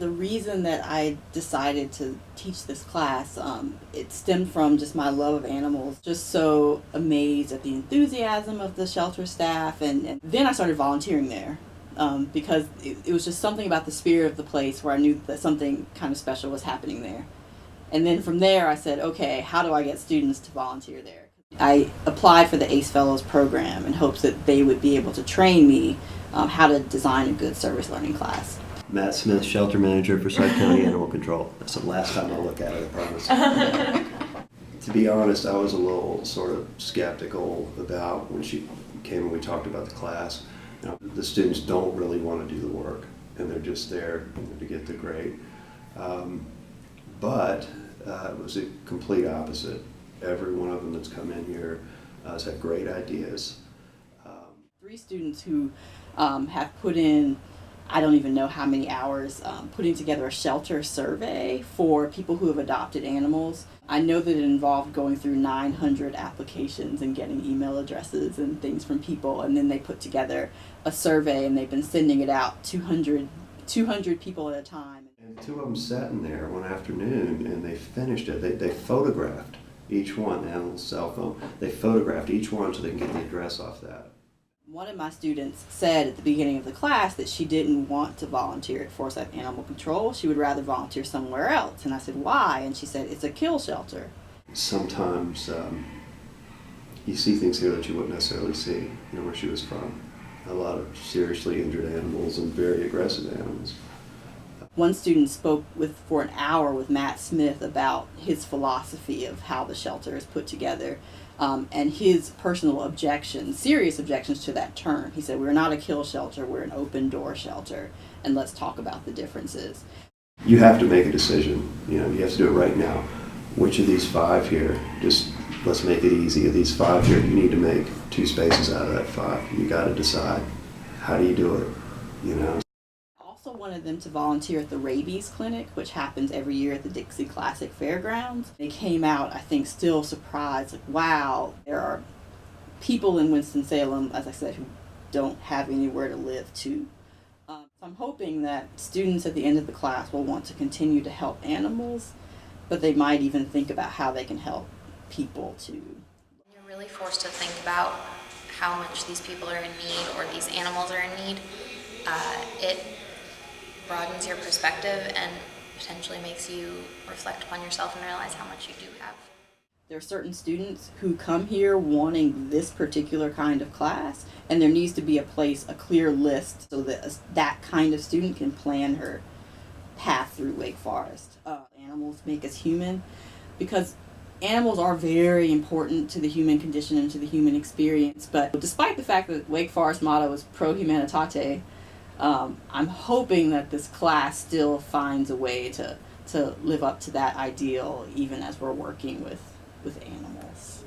The reason that I decided to teach this class, it stemmed from just my love of animals. Just so amazed at the enthusiasm of the shelter staff, and then I started volunteering there because it was just something about the spirit of the place where I knew that something kind of special was happening there. And then from there I said, okay, how do I get students to volunteer there? I applied for the ACE Fellows program in hopes that they would be able to train me how to design a good service learning class. Matt Smith, shelter manager, Forsyth County Animal Control. That's the last time I'll look at it, I promise. To be honest, I was a little sort of skeptical about when she came and we talked about the class. You know, the students don't really want to do the work, and they're just there to get the grade. But it was a complete opposite. Every one of them that's come in here has had great ideas. 3 students who have put in, I don't even know how many hours, putting together a shelter survey for people who have adopted animals. I know that it involved going through 900 applications and getting email addresses and things from people, and then they put together a survey and they've been sending it out 200 people at a time. And 2 of them sat in there one afternoon and they finished it. They photographed each one, they had a little cell phone. They photographed each one so they can get the address off that. One of my students said at the beginning of the class that she didn't want to volunteer at Forsyth Animal Control. She would rather volunteer somewhere else. And I said, why? And she said, it's a kill shelter. Sometimes you see things here that you wouldn't necessarily see, where she was from. A lot of seriously injured animals and very aggressive animals. One student spoke for an hour with Matt Smith about his philosophy of how the shelter is put together. And his personal objections, serious objections to that term. He said, we're not a kill shelter, we're an open door shelter, and let's talk about the differences. You have to make a decision. You have to do it right now. Which of these 5 here, just let's make it easy. Of these 5 here, you need to make 2 spaces out of that 5. You got to decide. How do you do it? I also wanted them to volunteer at the rabies clinic, which happens every year at the Dixie Classic Fairgrounds. They came out, I think, still surprised, like, wow, there are people in Winston-Salem, as I said, who don't have anywhere to live too. So I'm hoping that students at the end of the class will want to continue to help animals, but they might even think about how they can help people too. You're really forced to think about how much these people are in need or these animals are in need. It broadens your perspective and potentially makes you reflect upon yourself and realize how much you do have. There are certain students who come here wanting this particular kind of class, and there needs to be a clear list so that that kind of student can plan her path through Wake Forest. Animals make us human, because animals are very important to the human condition and to the human experience. But despite the fact that Wake Forest motto is Pro Humanitate, I'm hoping that this class still finds a way to live up to that ideal, even as we're working with animals.